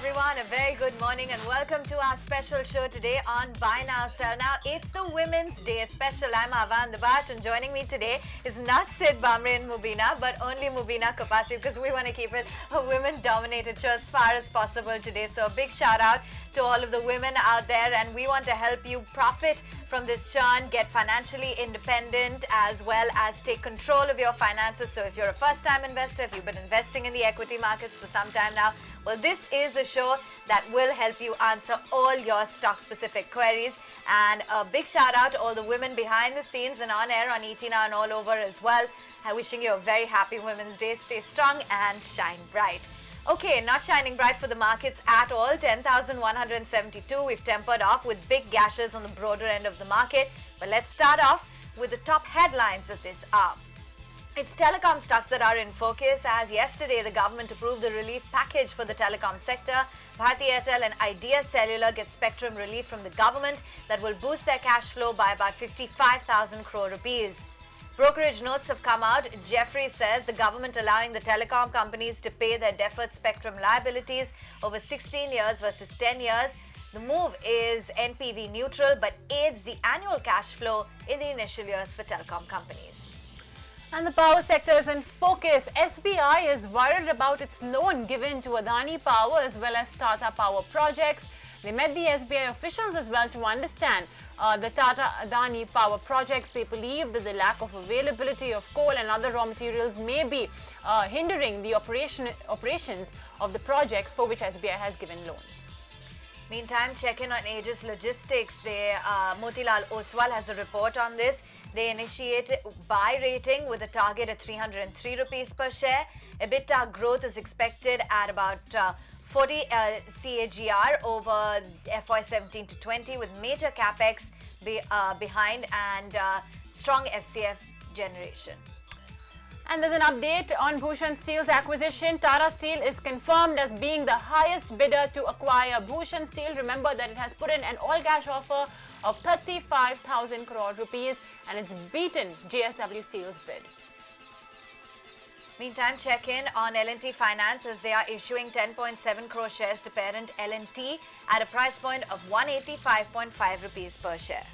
everyone, a very good morning and welcome to our special show today on Buy Now, Sell Now. It's the Women's Day special. I'm Avan Dabash and joining me today is not Sid Bamre and Mubina, but only Mubina Kapasi because we want to keep it a women-dominated show as far as possible today. So a big shout out to all of the women out there, and we want to help you profit from this churn, get financially independent as well as take control of your finances. So if you're a first-time investor, if you've been investing in the equity markets for some time now, well, this is a show that will help you answer all your stock-specific queries. And a big shout out to all the women behind the scenes and on air on ET Now and all over as well. I'm wishing you a very happy Women's Day. Stay strong and shine bright. Okay, not shining bright for the markets at all. 10,172. We've tempered off with big gashes on the broader end of the market. But let's start off with the top headlines of this hour. It's telecom stocks that are in focus, as yesterday the government approved the relief package for the telecom sector. Bharti Airtel and Idea Cellular get spectrum relief from the government that will boost their cash flow by about 55,000 crore rupees. Brokerage notes have come out. Jeffrey says the government allowing the telecom companies to pay their deferred spectrum liabilities over 16 years versus 10 years. The move is NPV neutral but aids the annual cash flow in the initial years for telecom companies. And the power sector is in focus. SBI is worried about its loan given to Adani Power as well as Tata Power projects. They met the SBI officials as well to understand the Tata Adani Power projects. They believe that the lack of availability of coal and other raw materials may be hindering the operations of the projects for which SBI has given loans. Meantime, check in on Aegis Logistics. Motilal Oswal has a report on this. They initiated buy rating with a target of 303 rupees per share. EBITDA growth is expected at about 40 CAGR over FY 17 to 20 with major capex behind and strong FCF generation. And there's an update on Bhushan Steel's acquisition. Tata Steel is confirmed as being the highest bidder to acquire Bhushan Steel. Remember that it has put in an all-cash offer of 35,000 crore rupees and it's beaten JSW Steel's bid. Meantime, check in on L&T Finance as they are issuing 10.7 crore shares to parent L&T at a price point of 185.5 rupees per share.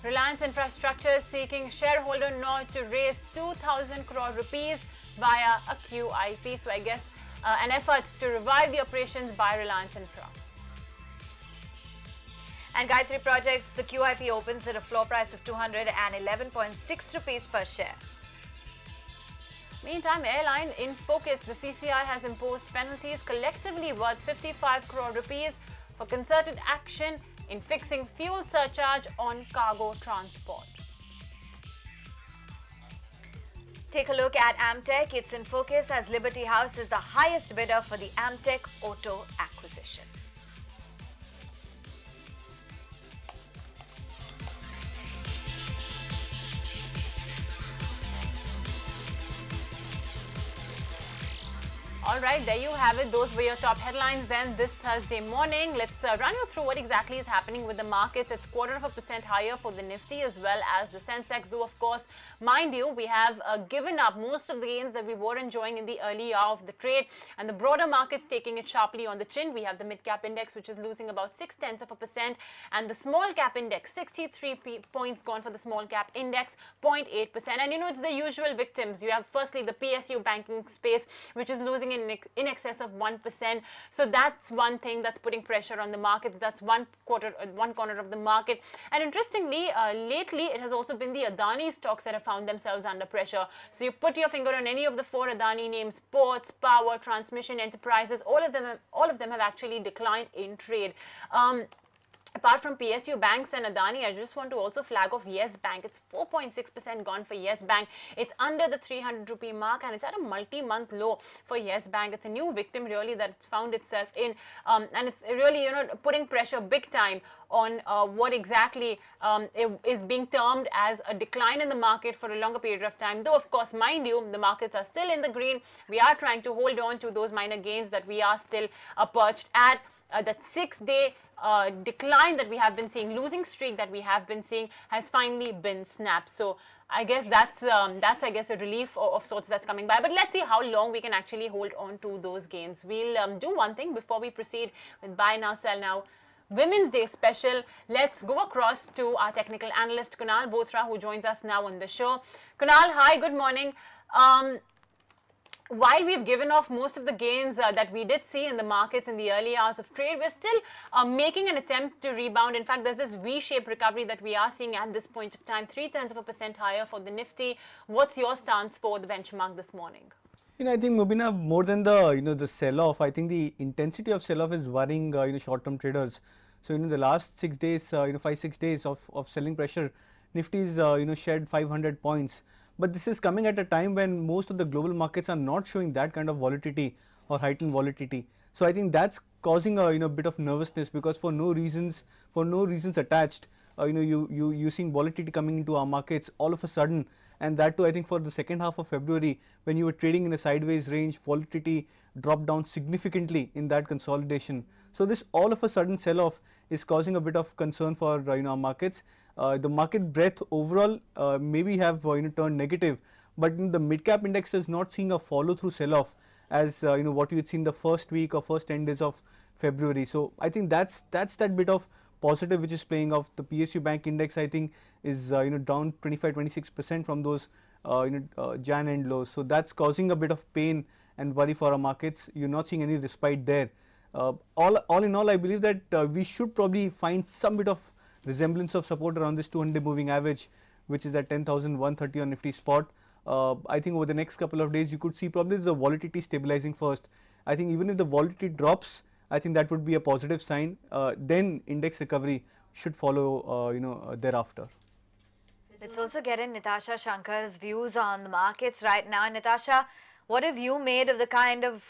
Reliance Infrastructure is seeking shareholder nod to raise 2,000 crore rupees via a QIP. So I guess an effort to revive the operations by Reliance Infra. And Gayatri Projects, the QIP opens at a floor price of 211.6 rupees per share. Meantime, airline in focus. The CCI has imposed penalties collectively worth 55 crore rupees for concerted action in fixing fuel surcharge on cargo transport. Take a look at Amtech. It's in focus as Liberty House is the highest bidder for the Amtech Auto acquisition. Alright, there you have it. Those were your top headlines then this Thursday morning. Let's run you through what exactly is happening with the markets. It's 0.25% higher for the Nifty as well as the Sensex. Though, of course, mind you, we have given up most of the gains that we were enjoying in the early hour of the trade. And the broader market's taking it sharply on the chin. We have the mid-cap index, which is losing about 0.6%. And the small-cap index, 63 points gone for the small-cap index, 0.8%. And, you know, it's the usual victims. You have, firstly, the PSU banking space, which is losing in excess of 1%. So that's one thing that's putting pressure on the markets. That's one corner of the market. And interestingly, lately it has also been the Adani stocks that have found themselves under pressure. So you put your finger on any of the four Adani names: ports, power, transmission, enterprises. All of them have actually declined in trade. Apart from PSU banks and Adani, I just want to also flag off Yes Bank. It's 4.6% gone for Yes Bank. It's under the 300 rupee mark and it's at a multi-month low for Yes Bank. It's a new victim really that it's found itself in, and it's really, you know, putting pressure big time on what exactly is being termed as a decline in the market for a longer period of time. Though, of course, mind you, the markets are still in the green. We are trying to hold on to those minor gains that we are still perched at. that 6-day decline that we have been seeing, losing streak that we have been seeing, has finally been snapped. So I guess that's I guess a relief of sorts that's coming by. But let's see how long we can actually hold on to those gains. We'll do one thing before we proceed with buy now, sell now. Women's Day special. Let's go across to our technical analyst Kunal Bothra, who joins us now on the show. Kunal, hi, good morning. While we've given off most of the gains that we did see in the markets in the early hours of trade, we're still making an attempt to rebound. In fact, there's this V-shaped recovery that we are seeing at this point of time, 0.3% higher for the Nifty. What's your stance for the benchmark this morning? I think Mubina, more than the the sell-off, I think the intensity of sell-off is worrying short-term traders. So the last 6 days, 5-6 days of selling pressure, Nifty is shed 500 points. But this is coming at a time when most of the global markets are not showing that kind of volatility or heightened volatility. So I think that's causing a bit of nervousness, because for no reasons attached, you seeing volatility coming into our markets all of a sudden. And that too, I think for the second half of February, when you were trading in a sideways range, volatility dropped down significantly in that consolidation. So this all of a sudden sell-off is causing a bit of concern for our markets. The market breadth overall maybe have turned negative, but the mid-cap index is not seeing a follow-through sell-off as what you had seen the first week or first 10 days of February. So I think that's that bit of positive which is playing off. The PSU Bank index, I think, is down 25-26% from those Jan end lows. So that's causing a bit of pain and worry for our markets. You're not seeing any respite there. All in all, I believe that we should probably find some bit of resemblance of support around this 200-day moving average, which is at 10,130 on Nifty spot. I think over the next couple of days, you could see probably the volatility stabilizing first. I think even if the volatility drops, I think that would be a positive sign. Then index recovery should follow, thereafter. Let's also get in Natasha Shankar's views on the markets right now. Natasha, what have you made of the kind of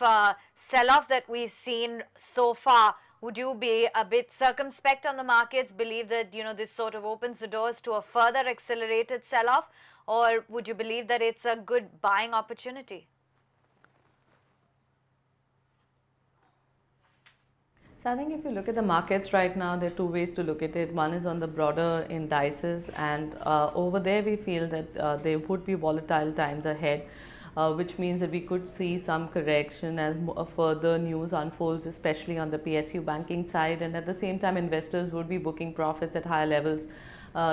sell-off that we've seen so far? Would you be a bit circumspect on the markets, believe that this sort of opens the doors to a further accelerated sell-off, or would you believe that it's a good buying opportunity? So I think if you look at the markets right now, there are two ways to look at it. One is on the broader indices, and over there we feel that there would be volatile times ahead, which means that we could see some correction as further news unfolds, especially on the PSU banking side, and at the same time investors would be booking profits at higher levels,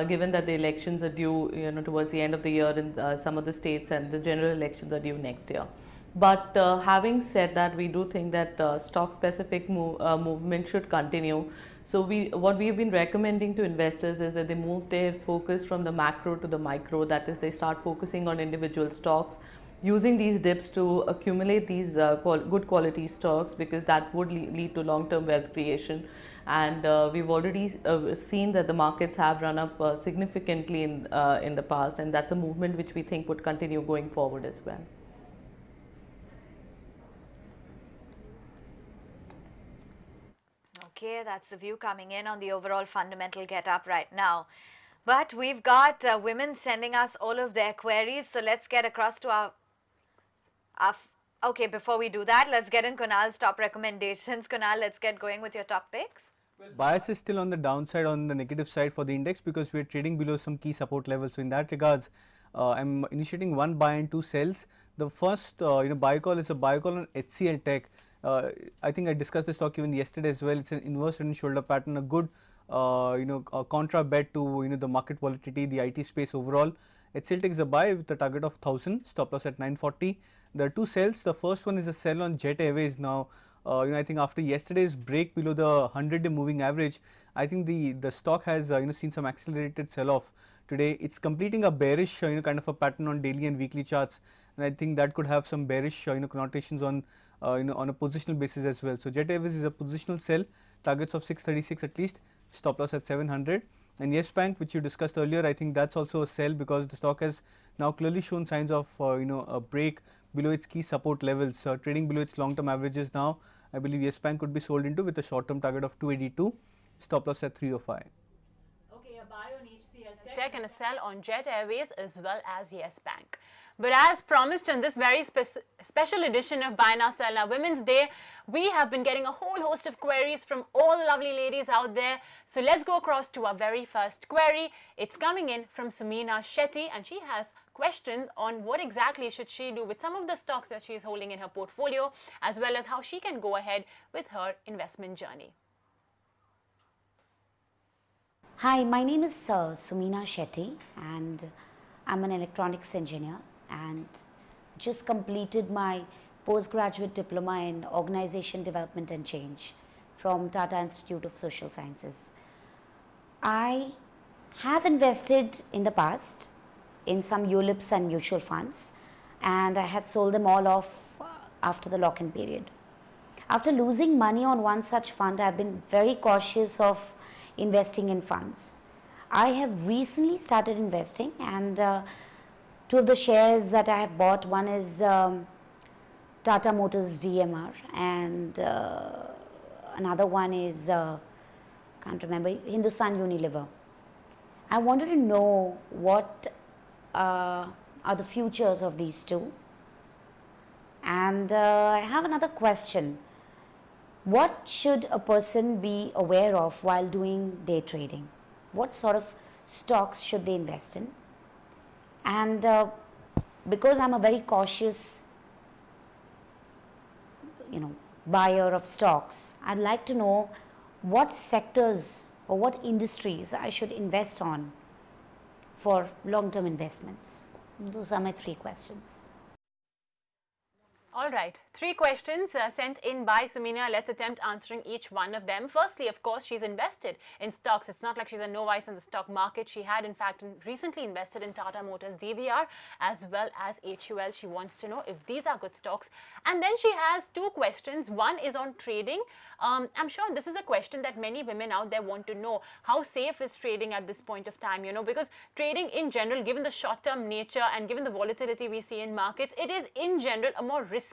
given that the elections are due towards the end of the year in some of the states, and the general elections are due next year. But having said that, we do think that stock-specific movement should continue. So what we've been recommending to investors is that they move their focus from the macro to the micro. That is, they start focusing on individual stocks, using these dips to accumulate these good quality stocks, because that would lead to long-term wealth creation. And we've already seen that the markets have run up significantly in the past, and that's a movement which we think would continue going forward as well. Okay, that's the view coming in on the overall fundamental get-up right now. But we've got women sending us all of their queries, so let's get across to our okay, before we do that, let's get in Kunal's top recommendations. Kunal, let's get going with your top picks. Well, bias is still on the downside, on the negative side for the index, because we are trading below some key support levels. So in that regards, I'm initiating one buy and two sells. The first buy call is a buy call on HCL Tech. I think I discussed this stock even yesterday as well. It's an inverse head and shoulder pattern, a good a contra bet to the market volatility, the IT space overall. HCL Tech is a buy with a target of 1000, stop loss at 940. There are two sells. The first one is a sell on Jet Airways. Now I think after yesterday's break below the 100-day moving average, I think the stock has seen some accelerated sell-off today. It's completing a bearish kind of a pattern on daily and weekly charts, and I think that could have some bearish connotations on on a positional basis as well. So Jet Airways is a positional sell, targets of 636 at least, stop loss at 700. And Yes Bank, which you discussed earlier, I think that's also a sell, because the stock has now clearly shown signs of a break below its key support levels, trading below its long-term averages now. I believe Yes Bank could be sold into with a short-term target of 282, stop loss at 305. Okay, a buy on HCL Tech and a sell on Jet Airways as well as Yes Bank. But as promised on this very special edition of Buy Now Sell Now Women's Day, we have been getting a whole host of queries from all the lovely ladies out there. So let's go across to our very first query. It's coming in from Sumina Shetty, and she has questions on what exactly should she do with some of the stocks that she is holding in her portfolio, as well as how she can go ahead with her investment journey. Hi, my name is Sumina Shetty, and I'm an electronics engineer and just completed my postgraduate diploma in Organization Development and Change from Tata Institute of Social Sciences. I have invested in the past in some ULIPs and mutual funds, and I had sold them all off after the lock-in period. After losing money on one such fund, I've been very cautious of investing in funds. I have recently started investing, and two of the shares that I have bought, one is Tata Motors DMR, and another one is, can't remember, Hindustan Unilever. I wanted to know what are the futures of these two. And I have another question. What should a person be aware of while doing day trading? What sort of stocks should they invest in? And because I'm a very cautious, buyer of stocks, I'd like to know what sectors or what industries I should invest on for long-term investments. Those are my 3 questions. All right, 3 questions sent in by Sumina. Let's attempt answering each one of them. Firstly, of course, she's invested in stocks. It's not like she's a novice in the stock market. She had, in fact, recently invested in Tata Motors DVR as well as HUL. She wants to know if these are good stocks. And then she has 2 questions. One is on trading. I'm sure this is a question that many women out there want to know. How safe is trading at this point of time? Because trading in general, given the short-term nature and given the volatility we see in markets, it is in general a more riskier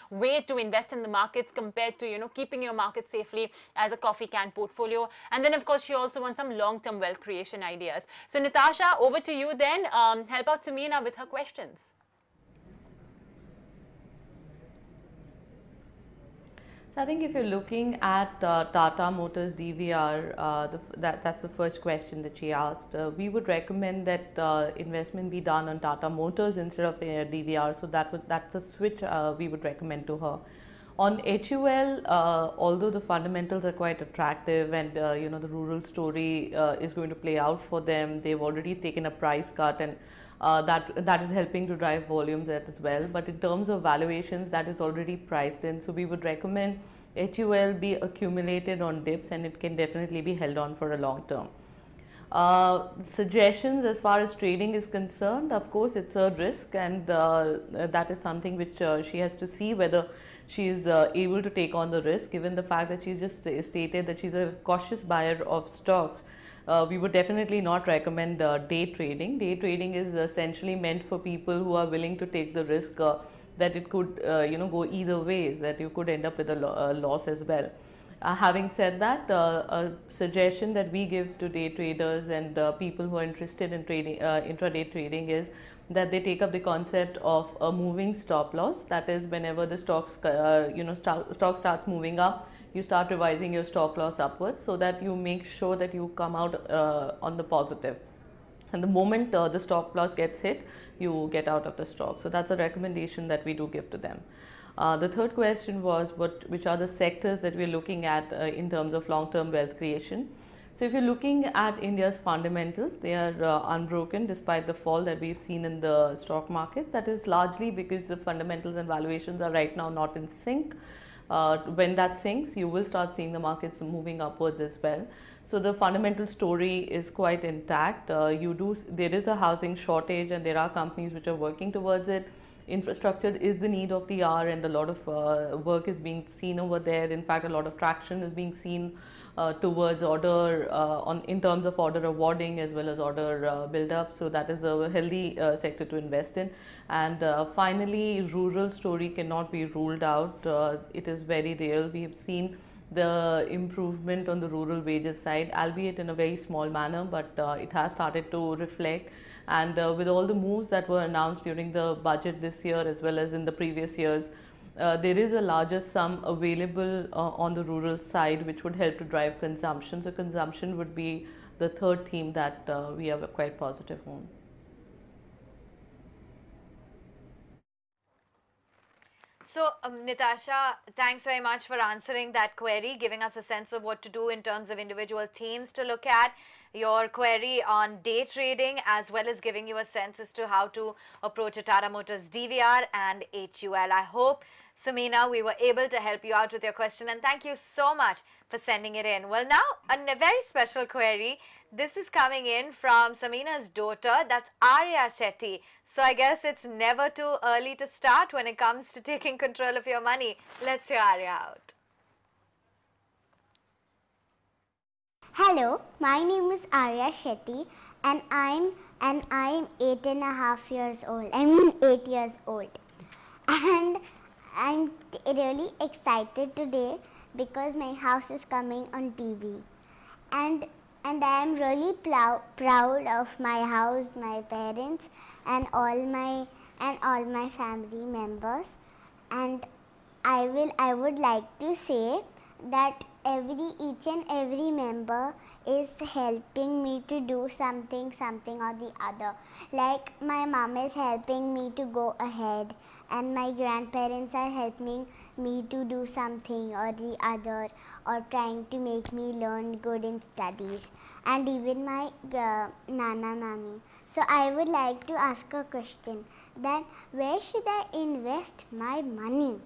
way to invest in the markets compared to, keeping your market safely as a coffee can portfolio. And then, of course, she also wants some long-term wealth creation ideas. So, Natasha, over to you then. Help out Sumina with her questions. So I think if you're looking at Tata Motors DVR, that's the first question that she asked. We would recommend that investment be done on Tata Motors instead of DVR. So that's a switch we would recommend to her. On HUL, although the fundamentals are quite attractive and the rural story is going to play out for them, they've already taken a price cut, and that is helping to drive volumes as well. But in terms of valuations, that is already priced in. So we would recommend HUL be accumulated on dips, and it can definitely be held on for a long term. Suggestions as far as trading is concerned, of course, it's a risk, and that is something which she has to see whether she is able to take on the risk, given the fact that she's just stated that she's a cautious buyer of stocks. We would definitely not recommend day trading. Day trading is essentially meant for people who are willing to take the risk that it could go either ways, that you could end up with a loss as well. Having said that, a suggestion that we give to day traders and people who are interested in trading, intraday trading, is that they take up the concept of a moving stop loss. That is, whenever the stocks stock starts moving up, you start revising your stop loss upwards, so that you make sure that you come out on the positive. And the moment the stop loss gets hit, you get out of the stock. So that's a recommendation that we do give to them. The third question was which are the sectors that we're looking at in terms of long-term wealth creation. So if you're looking at India's fundamentals, they are unbroken despite the fall that we've seen in the stock markets. That is largely because the fundamentals and valuations are right now not in sync. When that sinks, you will start seeing the markets moving upwards as well. So the fundamental story is quite intact. There is a housing shortage, and there are companies which are working towards it. Infrastructure is the need of the hour, and a lot of work is being seen over there. In fact, a lot of traction is being seen towards order in terms of order awarding as well as order build up. So that is a healthy sector to invest in. And finally, rural story cannot be ruled out. It is very real. We have seen the improvement on the rural wages side, albeit in a very small manner, but it has started to reflect. And with all the moves that were announced during the budget this year as well as in the previous years, there is a larger sum available on the rural side, which would help to drive consumption. So consumption would be the third theme that we are quite positive on. So, Natasha, thanks very much for answering that query, giving us a sense of what to do in terms of individual themes to look at, your query on day trading, as well as giving you a sense as to how to approach a Tata Motors DVR and HUL. I hope, Samina, we were able to help you out with your question, and thank you so much for sending it in. Well, now, a very special query. This is coming in from Samina's daughter, that's Arya Shetty. So I guess it's never too early to start when it comes to taking control of your money. Let's hear Arya out. Hello, my name is Arya Shetty and I'm 8.5 years old. I mean 8 years old. And I'm really excited today because my house is coming on TV. And I am really proud of my house, my parents, and all my family members. And I would like to say that each and every member is helping me to do something or the other. Like my mom is helping me to go ahead, and my grandparents are helping me to do something or the other, or trying to make me learn good in studies, and even my nana nani. So I would like to ask a question, that where should I invest my money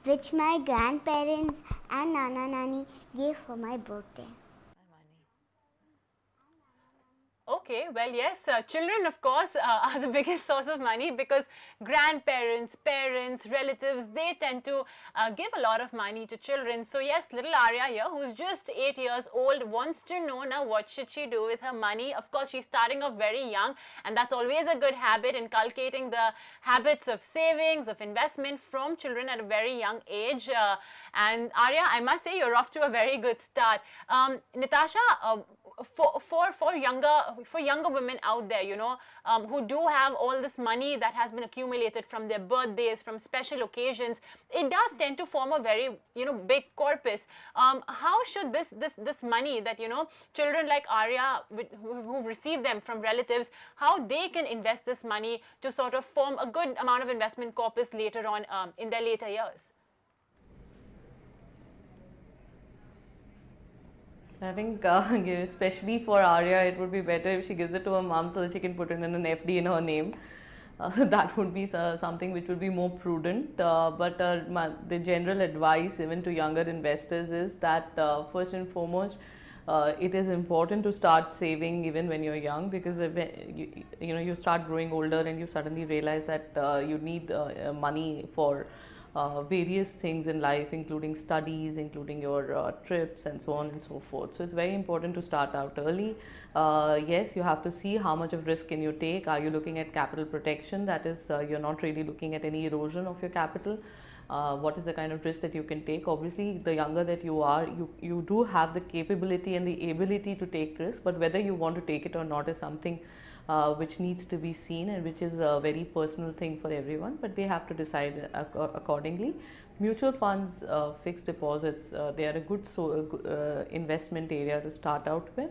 which my grandparents and nana nani gave for my birthday? Okay, well, yes, children, of course, are the biggest source of money, because grandparents, parents, relatives, they tend to give a lot of money to children. So, yes, little Arya here, who's just 8 years old, wants to know now what should she do with her money. Of course, she's starting off very young, and that's always a good habit, inculcating the habits of savings, of investment from children at a very young age. And Arya, I must say, you're off to a very good start. Natasha, for younger women out there, you know, who do have all this money that has been accumulated from their birthdays, from special occasions, it does tend to form a very, you know, big corpus. How should this money that, you know, children like Arya who receive them from relatives, how they can invest this money to sort of form a good amount of investment corpus later on in their later years? I think especially for Arya, it would be better if she gives it to her mom so that she can put it in an FD in her name. That would be something which would be more prudent. But the general advice even to younger investors is that first and foremost, it is important to start saving even when you're young, because you start growing older and you suddenly realize that you need money for various things in life, including studies, including your trips and so on and so forth. So it's very important to start out early. Yes, you have to see how much of risk can you take. Are you looking at capital protection? That is, you're not really looking at any erosion of your capital. What is the kind of risk that you can take? Obviously, the younger that you are, you do have the capability and the ability to take risk, but whether you want to take it or not is something which needs to be seen, and which is a very personal thing for everyone, but they have to decide accordingly. Mutual funds, fixed deposits, they are a good investment area to start out with,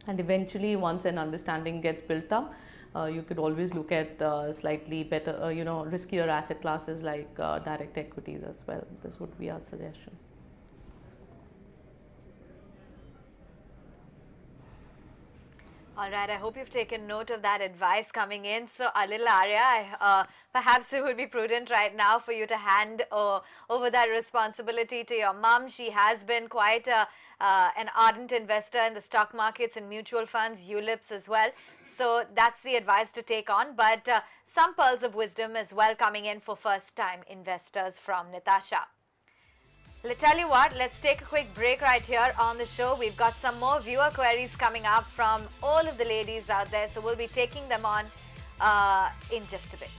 and eventually once an understanding gets built up, you could always look at slightly better, riskier asset classes like direct equities as well. This would be our suggestion. All right, I hope you've taken note of that advice coming in. So, little Arya, perhaps it would be prudent right now for you to hand over that responsibility to your mum. She has been quite an ardent investor in the stock markets and mutual funds, ULIPs as well. So, that's the advice to take on. But some pearls of wisdom as well coming in for first-time investors from Natasha. Let's tell you what, let's take a quick break right here on the show. We've got some more viewer queries coming up from all of the ladies out there, so we'll be taking them on in just a bit.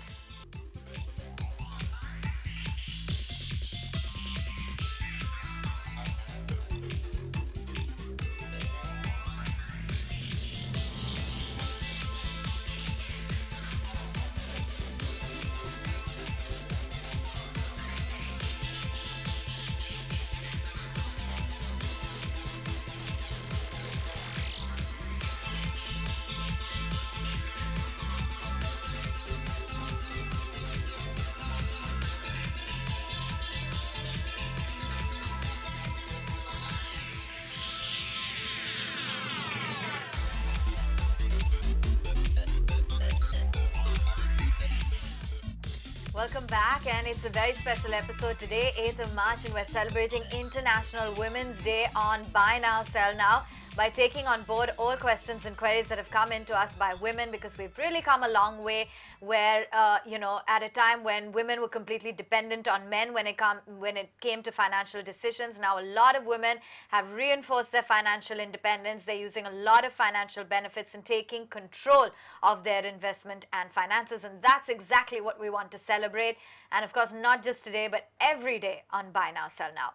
Welcome back, and it's a very special episode today, 8th of March, and we're celebrating International Women's Day on Buy Now, Sell Now by taking on board all questions and queries that have come in to us by women, because we've really come a long way where, you know, at a time when women were completely dependent on men when it came to financial decisions. Now a lot of women have reinforced their financial independence. They're using a lot of financial benefits and taking control of their investment and finances, and that's exactly what we want to celebrate. And of course, not just today, but every day on Buy Now, Sell Now.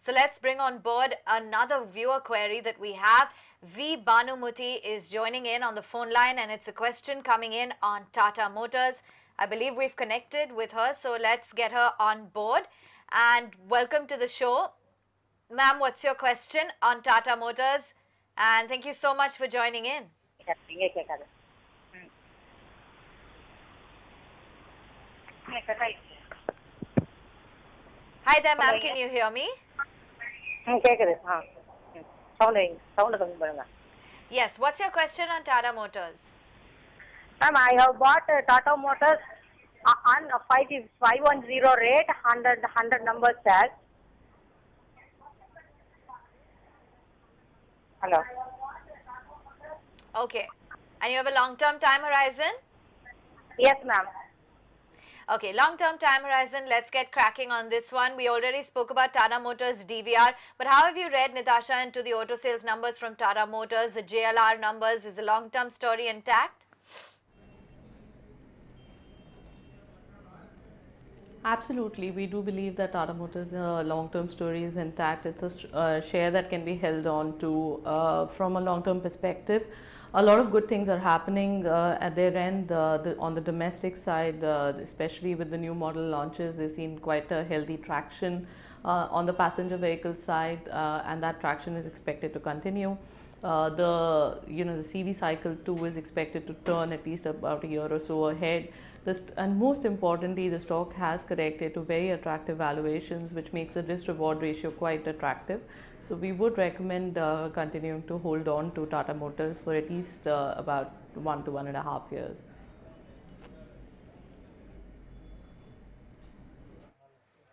So let's bring on board another viewer query that we have. V. Banumuti is joining in on the phone line, and it's a question coming in on Tata Motors. I believe we've connected with her, so let's get her on board. And welcome to the show. Ma'am, what's your question on Tata Motors? And thank you so much for joining in. Hi there, ma'am. Can you hear me? Yes, what's your question on Tata Motors? Ma'am, I have bought Tata Motors on a 510 rate, 100 number tag. Hello. Okay. And you have a long-term time horizon? Yes, ma'am. Okay, long-term time horizon. Let's get cracking on this one. We already spoke about Tata Motors DVR, but how have you read, Natasha, into the auto sales numbers from Tata Motors, the JLR numbers? Is the long-term story intact? Absolutely. We do believe that Tata Motors' long-term story is intact. It's a share that can be held on to from a long-term perspective. A lot of good things are happening at their end. On the domestic side, especially with the new model launches, they've seen quite a healthy traction on the passenger vehicle side, and that traction is expected to continue. The CV cycle too is expected to turn at least about a year or so ahead. And most importantly, the stock has corrected to very attractive valuations, which makes the risk-reward ratio quite attractive. So we would recommend continuing to hold on to Tata Motors for at least about 1 to 1.5 years.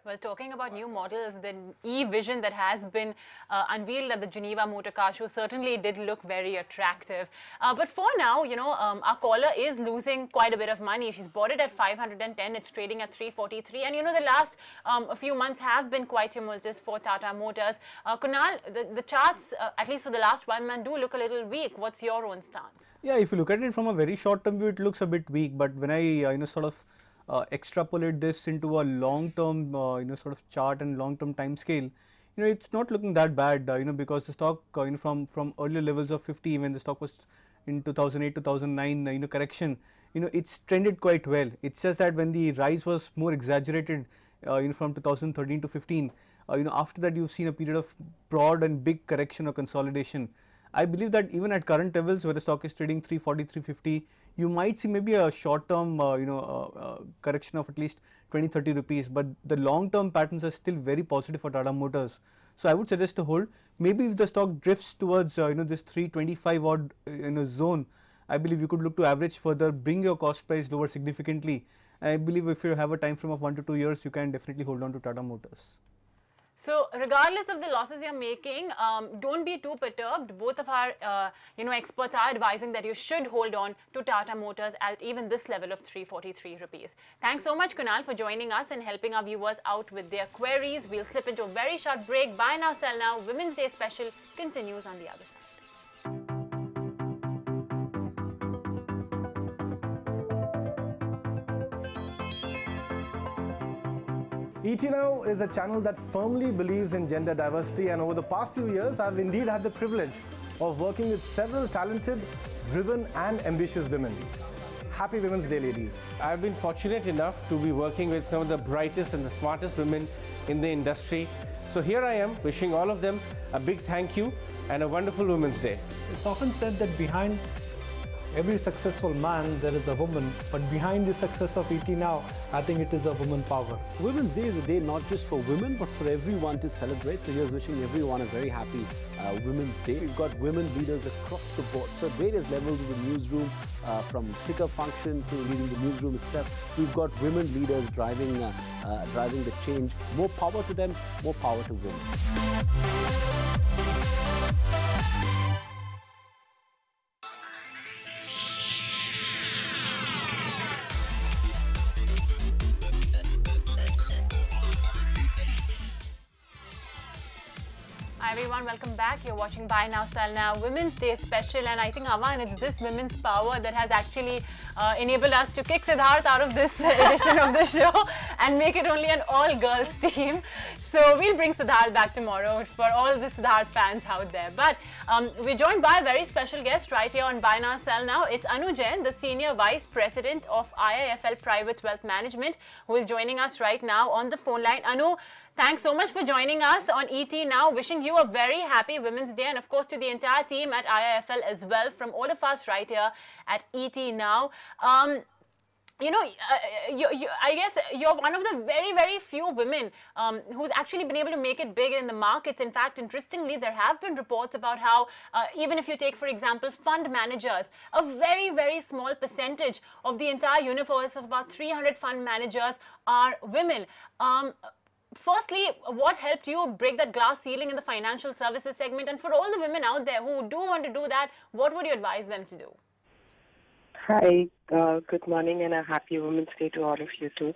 Well, talking about new models, the e-Vision that has been unveiled at the Geneva Motor Car Show certainly did look very attractive. But for now, you know, our caller is losing quite a bit of money. She's bought it at 510. It's trading at 343. And, you know, the last a few months have been quite tumultuous for Tata Motors. Kunal, the charts, at least for the last 1 month, do look a little weak. What's your own stance? Yeah, if you look at it from a very short term view, it looks a bit weak. But when I, sort of extrapolate this into a long-term, sort of chart and long-term time scale, it's not looking that bad, because the stock, from earlier levels of 50, when the stock was in 2008, 2009, correction, it's trended quite well. It's just that when the rise was more exaggerated, from 2013 to 15, after that you've seen a period of broad and big correction or consolidation. I believe that even at current levels where the stock is trading 340, 350, you might see maybe a short-term, correction of at least 20-30 rupees. But the long-term patterns are still very positive for Tata Motors. So I would suggest to hold. Maybe if the stock drifts towards, this 325 odd, zone, I believe you could look to average further, bring your cost price lower significantly. I believe if you have a time frame of 1 to 2 years, you can definitely hold on to Tata Motors. So regardless of the losses you're making, don't be too perturbed. Both of our experts are advising that you should hold on to Tata Motors at even this level of 343 rupees. Thanks so much, Kunal, for joining us and helping our viewers out with their queries. We'll slip into a very short break. Buy now, sell now. Women's Day special continues on the other side. ET Now is a channel that firmly believes in gender diversity, and over the past few years, I've indeed had the privilege of working with several talented, driven and ambitious women. Happy Women's Day, ladies. I've been fortunate enough to be working with some of the brightest and the smartest women in the industry. So here I am wishing all of them a big thank you and a wonderful Women's Day. It's often said that behind every successful man, there is a woman, but behind the success of ET Now, I think it is a woman power. Women's Day is a day not just for women, but for everyone to celebrate. So here's wishing everyone a very happy Women's Day. We've got women leaders across the board. So at various levels of the newsroom, from ticker function to leading the newsroom itself. We've got women leaders driving the change. More power to them, more power to women. Hi everyone, welcome back. You're watching Buy Now, Sell Now, Women's Day special, and I think, Aman, it's this women's power that has actually enabled us to kick Siddharth out of this edition of the show and make it only an all-girls team. So we'll bring Siddharth back tomorrow for all the Siddharth fans out there. But we're joined by a very special guest right here on Buy Now, Sell Now. It's Anu Jain, the Senior Vice President of IIFL Private Wealth Management, who is joining us right now on the phone line. Anu, thanks so much for joining us on ET Now. Wishing you a very happy Women's Day, and of course to the entire team at IIFL as well, from all of us right here at ET Now. You know, I guess you're one of the very, very few women who's actually been able to make it big in the markets. In fact, interestingly, there have been reports about how even if you take, for example, fund managers, a very, very small percentage of the entire universe of about 300 fund managers are women. Firstly, what helped you break that glass ceiling in the financial services segment? And for all the women out there who do want to do that, what would you advise them to do? Hi, good morning and a happy Women's Day to all of you too.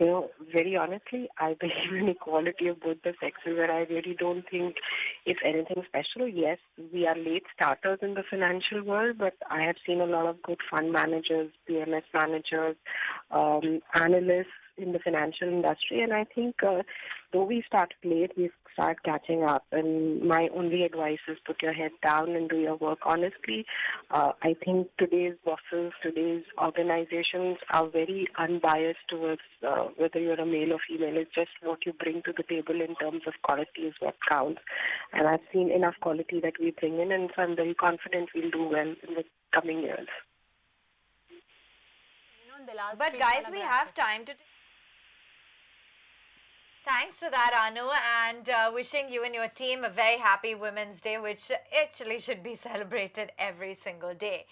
You know, very honestly, I believe in equality of both the sexes, and I really don't think it's anything special. Yes, we are late starters in the financial world, but I have seen a lot of good fund managers, PMS managers, analysts in the financial industry, and I think though we started late, we start catching up. And my only advice is put your head down and do your work honestly. I think today's bosses, today's organizations are very unbiased towards whether you're a male or female. It's just what you bring to the table in terms of quality is what counts. And I've seen enough quality that we bring in, and so I'm very confident we'll do well in the coming years. But guys, we have time to... Thanks for that, Anu, and wishing you and your team a very happy Women's Day, which actually should be celebrated every single day.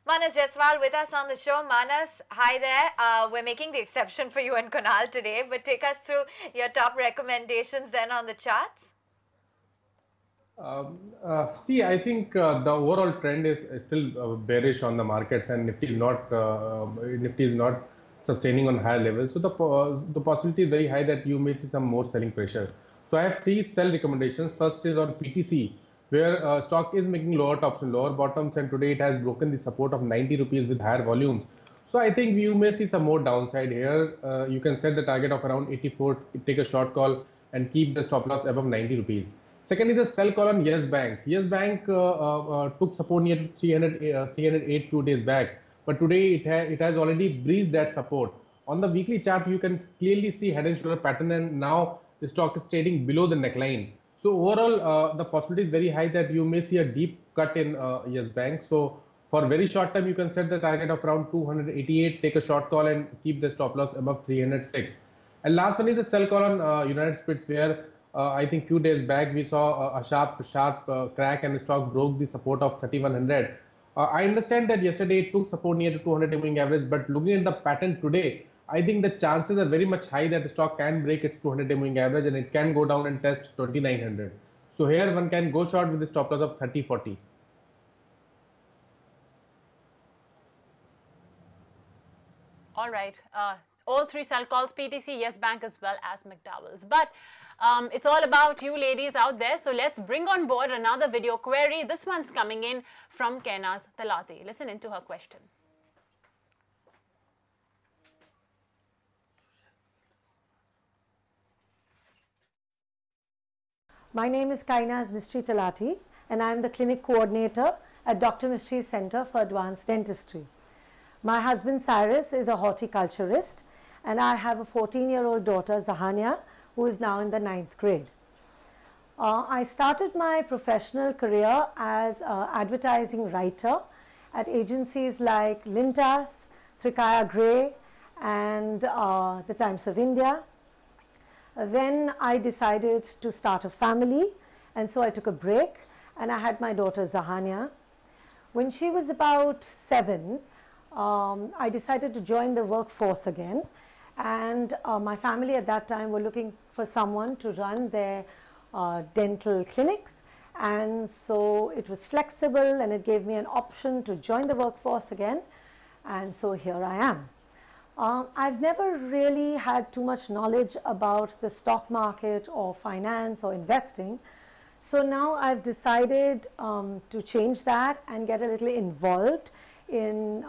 Manas Jaiswal with us on the show. Manas, hi there. We're making the exception for you and Kunal today, but take us through your top recommendations then on the charts. See, I think the overall trend is still bearish on the markets, and Nifty is not sustaining on higher levels. So the possibility is very high that you may see some more selling pressure. So I have three sell recommendations. First is on PTC, where stock is making lower tops and lower bottoms, and today it has broken the support of 90 rupees with higher volumes. So I think you may see some more downside here. You can set the target of around 84, take a short call and keep the stop loss above 90 rupees. Second is a sell call on Yes Bank. Yes Bank took support near 308 few days back, but today it has already breached that support. On the weekly chart, you can clearly see head and shoulder pattern, and now the stock is trading below the neckline. So overall, the possibility is very high that you may see a deep cut in Yes Bank. So for very short time, you can set the target of around 288, take a short call and keep the stop loss above 306. And last one is the sell call on United Spirits, where I think few days back we saw a sharp crack and the stock broke the support of 3100. I understand that yesterday it took support near to 200 moving average, but looking at the pattern today, I think the chances are very much high that the stock can break its 200 moving average and it can go down and test 2900. So here one can go short with the stop loss of 3040. All right. All three sell calls, PTC, Yes Bank as well as McDowell's. But it's all about you ladies out there. So let's bring on board another video query. This one's coming in from Kenaz Talati. Listen into her question. My name is Kainaz Mistry Talati, and I am the clinic coordinator at Dr. Mistry's Center for Advanced Dentistry. My husband Cyrus is a horticulturist, and I have a 14-year-old daughter, Zahania, who is now in the 9th grade. I started my professional career as an advertising writer at agencies like Lintas, Trikaya Grey, and the Times of India. Then I decided to start a family, and so I took a break, and I had my daughter Zahania. When she was about 7, I decided to join the workforce again, and my family at that time were looking for someone to run their dental clinics, and so it was flexible and it gave me an option to join the workforce again, and so here I am. I've never really had too much knowledge about the stock market or finance or investing. So now I've decided to change that and get a little involved in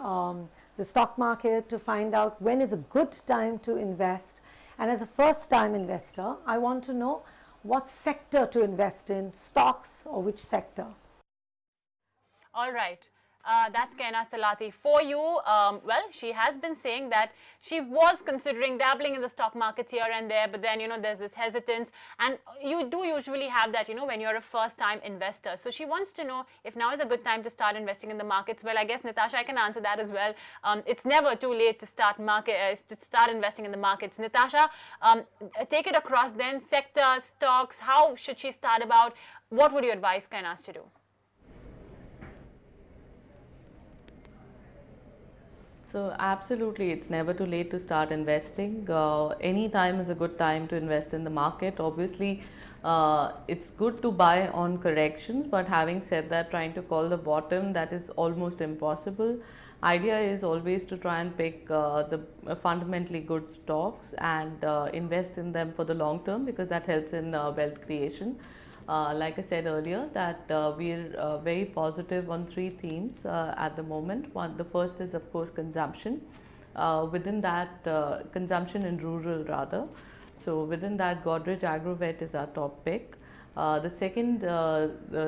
the stock market to find out when is a good time to invest. And as a first-time investor, I want to know what sector to invest in, stocks or which sector. All right. That's Kainaz Talati for you. Well, she has been saying that she was considering dabbling in the stock markets here and there, but then, you know, there's this hesitance, and you do usually have that, you know, when you're a first-time investor. So she wants to know if now is a good time to start investing in the markets. Well, I guess, Natasha, I can answer that as well. It's never too late to start investing in the markets. Natasha, take it across then, sector, stocks, how should she start about? What would you advise Kainaz to do? So absolutely, it's never too late to start investing. Any time is a good time to invest in the market. Obviously, it's good to buy on corrections, but having said that, trying to call the bottom, that is almost impossible. Idea is always to try and pick the fundamentally good stocks and invest in them for the long term, because that helps in wealth creation. Like I said earlier, that we're very positive on 3 themes at the moment. The first is, of course, consumption. Within that, consumption in rural rather. So within that, Godrej Agrovet is our top pick. The second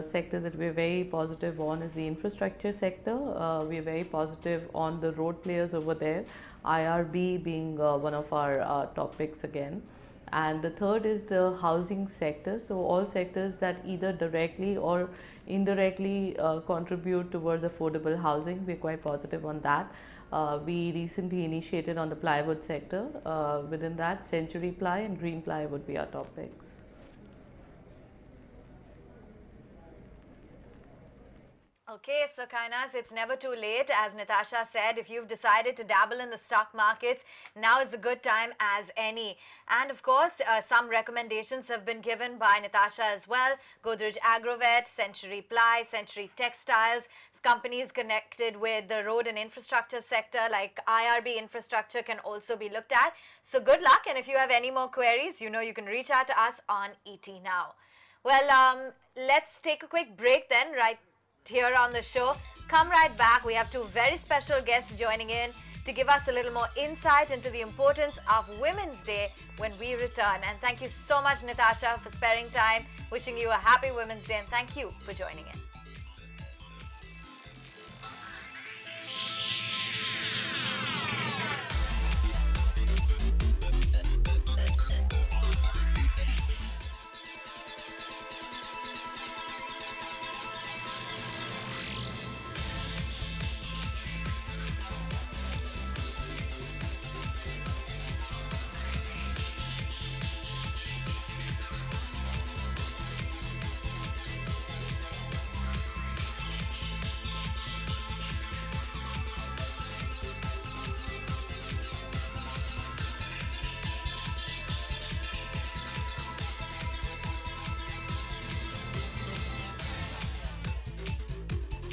sector that we're very positive on is the infrastructure sector. We're very positive on the road players over there, IRB being one of our top picks again. And the third is the housing sector. So all sectors that either directly or indirectly contribute towards affordable housing, we're quite positive on that. We recently initiated on the plywood sector. Within that, Century Ply and Green Ply would be our top picks. Okay, so Kainaz, it's never too late. As Natasha said, if you've decided to dabble in the stock markets, now is a good time as any. And of course, some recommendations have been given by Natasha as well. Godrej Agrovet, Century Ply, Century Textiles, companies connected with the road and infrastructure sector like IRB Infrastructure can also be looked at. So good luck, and if you have any more queries, you know you can reach out to us on ET Now. Well, let's take a quick break then, right here on the show. Come right back. We have 2 very special guests joining in to give us a little more insight into the importance of Women's Day when we return. And thank you so much, Natasha, for sparing time. Wishing you a happy Women's Day, and thank you for joining in.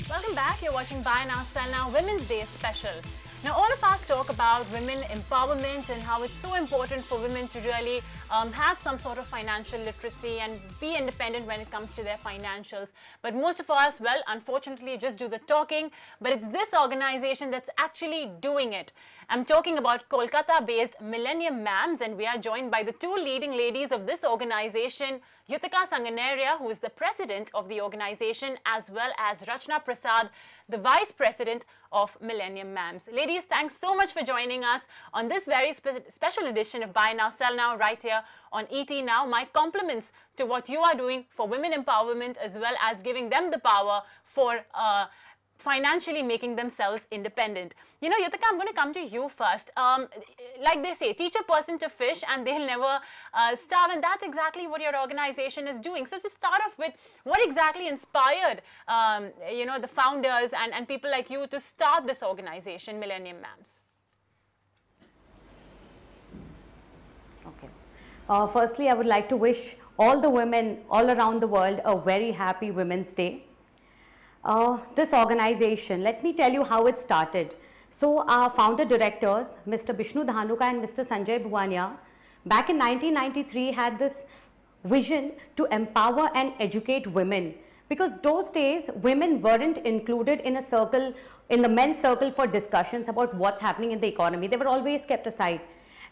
Welcome back. You're watching Buy Now, Sell Now Women's Day special. Now, all of us talk about women empowerment and how it's so important for women to really have some sort of financial literacy and be independent when it comes to their financials. But most of us, well, unfortunately, just do the talking. But it's this organization that's actually doing it. I'm talking about Kolkata-based Millennium Mams, and we are joined by the 2 leading ladies of this organization, Yutika Sanganeria, who is the president of the organization, as well as Rachna Prasad, the vice president of Millennium Mams. Ladies, thanks so much for joining us on this very special edition of Buy Now, Sell Now right here on ET Now. My compliments to what you are doing for women empowerment, as well as giving them the power for financially making themselves independent. You know, Yutika, I'm going to come to you first. Like they say, teach a person to fish and they'll never starve, and that's exactly what your organization is doing. So just start off with what exactly inspired, you know, the founders and people like you to start this organization, Millennium Mams. Okay. Firstly, I would like to wish all the women all around the world a very happy Women's Day. This organization, let me tell you how it started. So our founder directors, Mr. Bishnu Dhanuka and Mr. Sanjay Bhuwania, back in 1993 had this vision to empower and educate women, because those days women weren't included in a circle, in the men's circle for discussions about what's happening in the economy. They were always kept aside.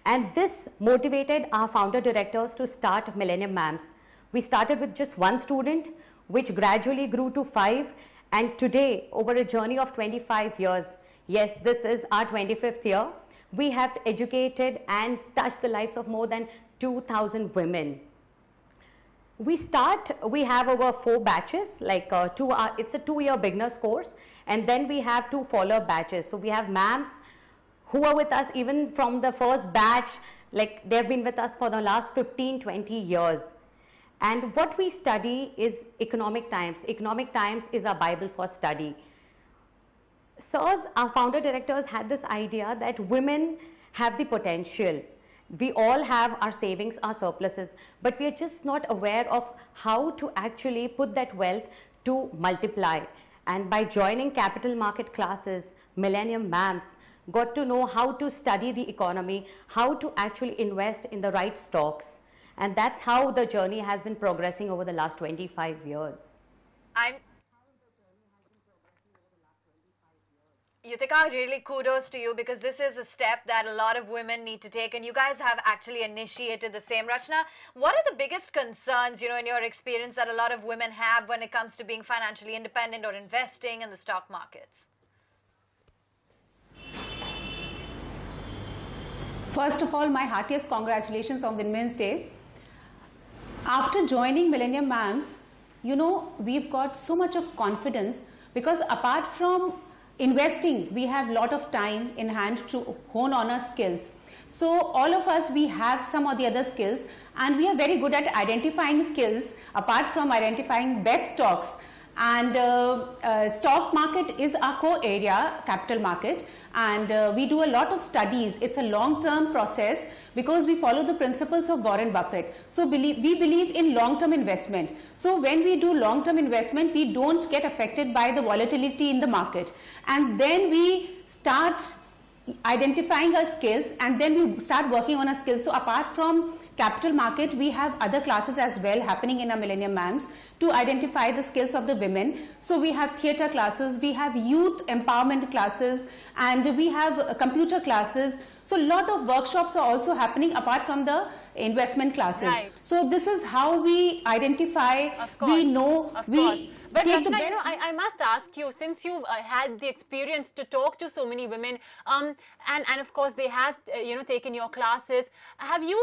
And this motivated our founder directors to start Millennium Mams. We started with just one student, which gradually grew to 5. And today, over a journey of 25 years, yes, this is our 25th year, we have educated and touched the lives of more than 2,000 women. We have over 4 batches, like it's a 2-year beginners course, and then we have 2 follow-up batches. So we have mams who are with us even from the first batch, like they've been with us for the last 15, 20 years. And what we study is economic times. Economic times is our Bible for study. Sirs, our founder directors had this idea that women have the potential. We all have our savings, our surpluses, but we are just not aware of how to actually put that wealth to multiply. And by joining capital market classes, Millennium Mams got to know how to study the economy, how to actually invest in the right stocks. And that's how the journey has been progressing over the last 25 years. Yutika, really kudos to you, because this is a step that a lot of women need to take, and you guys have actually initiated the same. Rachna, what are the biggest concerns, you know, in your experience that a lot of women have when it comes to being financially independent or investing in the stock markets? First of all, my heartiest congratulations on Women's Day. After joining Millennium Mams, you know, we've got so much of confidence, because apart from investing, we have a lot of time in hand to hone on our skills. So all of us, we have some or the other skills, and we are very good at identifying skills apart from identifying best stocks. And stock market is our core area, capital market, and we do a lot of studies. It's a long-term process because we follow the principles of Warren Buffett. So we believe in long-term investment. So when we do long-term investment, we don't get affected by the volatility in the market. And then we start identifying our skills, and then we start working on our skills. So apart from capital market, we have other classes as well happening in our Millennium Mams to identify the skills of the women. So we have theatre classes, we have youth empowerment classes, and we have computer classes. So a lot of workshops are also happening apart from the investment classes. Right. So this is how we identify, we know, But Rachna, you know, I must ask you, since you've had the experience to talk to so many women, and of course they have, you know, taken your classes, have you,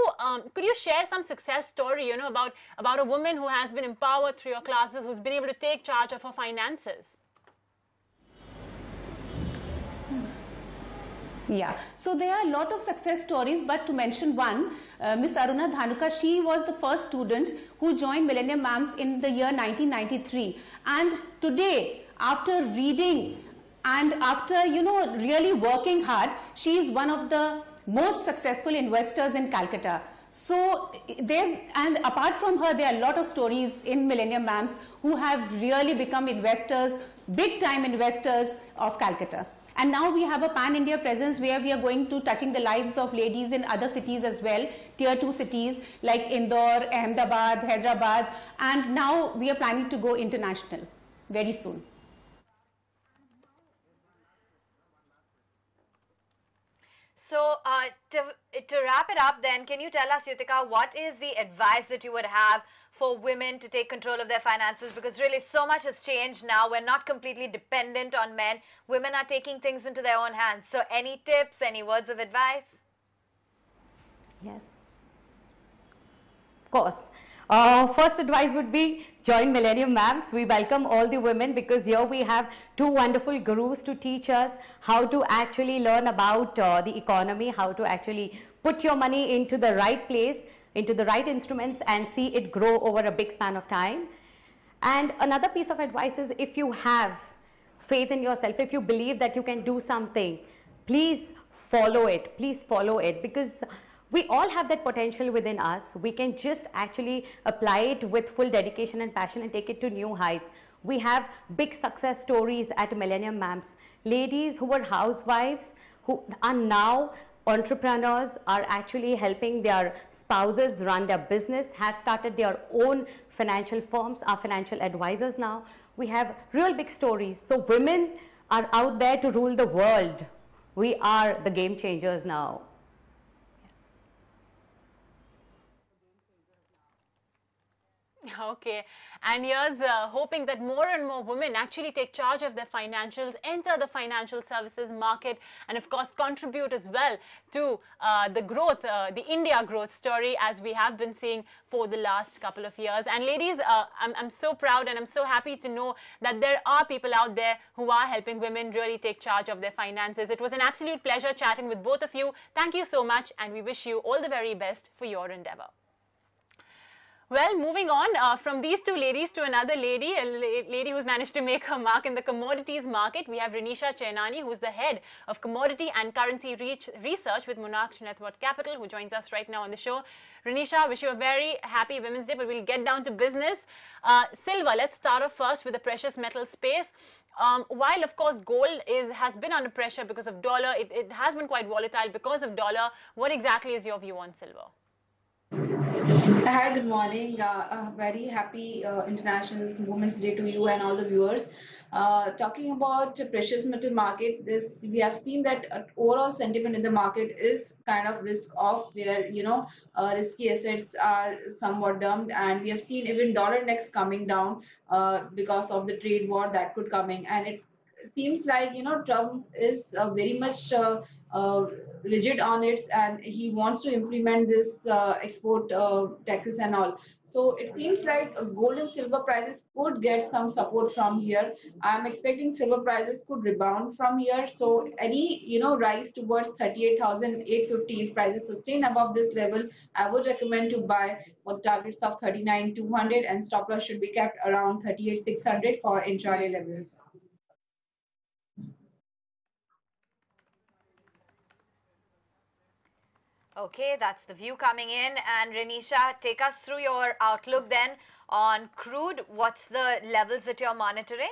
could you share some success story, you know, about a woman who has been empowered through your classes, who's been able to take charge of her finances? Yeah, so there are a lot of success stories, but to mention one, Miss Aruna Dhanuka, she was the first student who joined Millennium Mams in the year 1993. And today, after reading and after, you know, really working hard, she is one of the most successful investors in Calcutta. So and apart from her, there are a lot of stories in Millennium Mams who have really become investors, big time investors of Calcutta. And now we have a pan-India presence where we are going to touching the lives of ladies in other cities as well, tier 2 cities like Indore, Ahmedabad, Hyderabad, and now we are planning to go international very soon. So to wrap it up then, can you tell us, Yutika, what is the advice that you would have for women to take control of their finances? Because really so much has changed now. We're not completely dependent on men. Women are taking things into their own hands. So any tips, any words of advice? Yes. Of course. First advice would be join Millennium Mams. We welcome all the women because here we have two wonderful gurus to teach us how to actually learn about the economy, how to actually put your money into the right place, into the right instruments and see it grow over a big span of time. And another piece of advice is if you have faith in yourself, if you believe that you can do something, please follow it. Please follow it because we all have that potential within us. We can just actually apply it with full dedication and passion and take it to new heights. We have big success stories at Millennium Mams. Ladies who were housewives who are now entrepreneurs, are actually helping their spouses run their business, have started their own financial firms, are financial advisors now. We have real big stories. So women are out there to rule the world. We are the game changers now. Okay, and here's hoping that more and more women actually take charge of their financials, enter the financial services market, and of course contribute as well to the growth, the India growth story as we have been seeing for the last couple of years. And ladies, I'm so proud and I'm so happy to know that there are people out there who are helping women really take charge of their finances. It was an absolute pleasure chatting with both of you. Thank you so much, and we wish you all the very best for your endeavor. Well, moving on from these two ladies to another lady, a lady who's managed to make her mark in the commodities market. We have Renisha Chainani, who's the head of commodity and currency research with Monarch Net Worth Capital, who joins us right now on the show. Renisha, wish you a very happy Women's Day, but we'll get down to business. Silver, let's start off first with the precious metal space. While of course gold has been under pressure because of dollar, it has been quite volatile because of dollar. What exactly is your view on silver? Hi, good morning. Very happy International Women's Day to you and all the viewers. Talking about precious metal market, we have seen that overall sentiment in the market is kind of risk off, where risky assets are somewhat dumped, and we have seen even dollar index coming down because of the trade war that could come in, and it seems like Trump is very much rigid on it, and he wants to implement this export taxes and all. So it seems like gold and silver prices could get some support from here. I'm expecting silver prices could rebound from here. So any rise towards 38,850, if prices sustain above this level, I would recommend to buy with targets of 39,200, and stop loss should be kept around 38,600 for intraday levels. Okay, that's the view coming in. And Renisha, take us through your outlook then on crude. What's the levels that you're monitoring?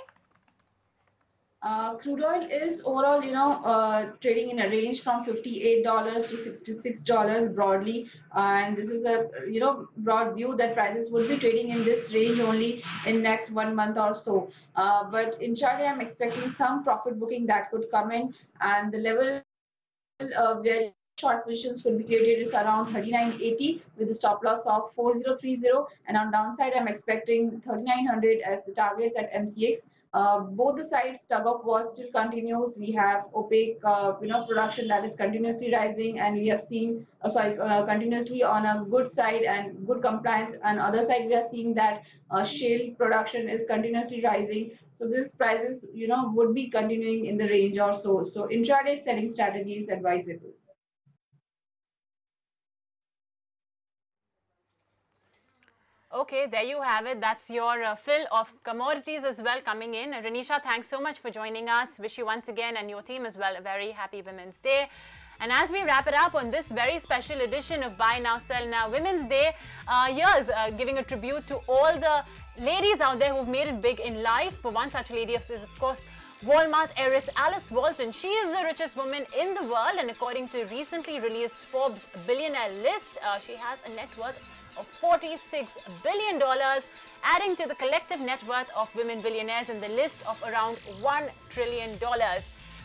Crude oil is overall, trading in a range from $58 to $66 broadly, and this is a broad view that prices would be trading in this range only in next 1 month or so. But intraday, I'm expecting some profit booking that could come in, and the level where short positions could be created is around 39.80 with a stop loss of 4030, and on downside I'm expecting 3900 as the targets at MCX. Both the sides tug of war still continues. We have OPEC production that is continuously rising, and we have seen continuously on a good side and good compliance, and other side we are seeing that shale production is continuously rising. So this prices would be continuing in the range or so. So intraday selling strategy is advisable. Okay, there you have it. That's your fill of commodities as well coming in. Renisha, thanks so much for joining us. Wish you once again and your team as well a very happy Women's Day. And as we wrap it up on this very special edition of Buy Now, Sell Now Women's Day, here's giving a tribute to all the ladies out there who've made it big in life. For one such lady is, of course, Walmart heiress Alice Walton. She is the richest woman in the world, and according to recently released Forbes billionaire list, she has a net worth of $46 billion, adding to the collective net worth of women billionaires in the list of around $1 trillion.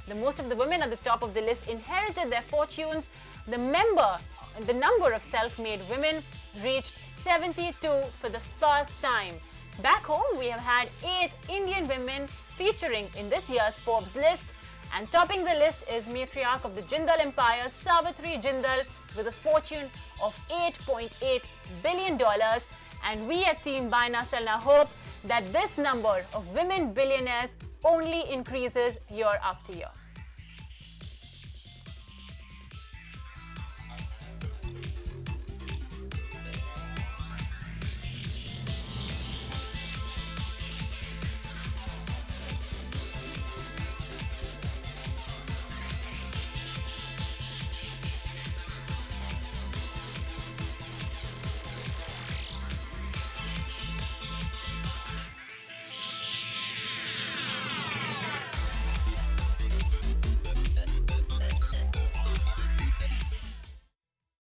The most of the women at the top of the list inherited their fortunes. The number of self-made women reached 72 for the first time. Back home, we have had 8 Indian women featuring in this year's Forbes list, and topping the list is matriarch of the Jindal Empire, Savitri Jindal, with a fortune of $8.8 billion. And we at Team Buy Now Sell Now hope that this number of women billionaires only increases year after year.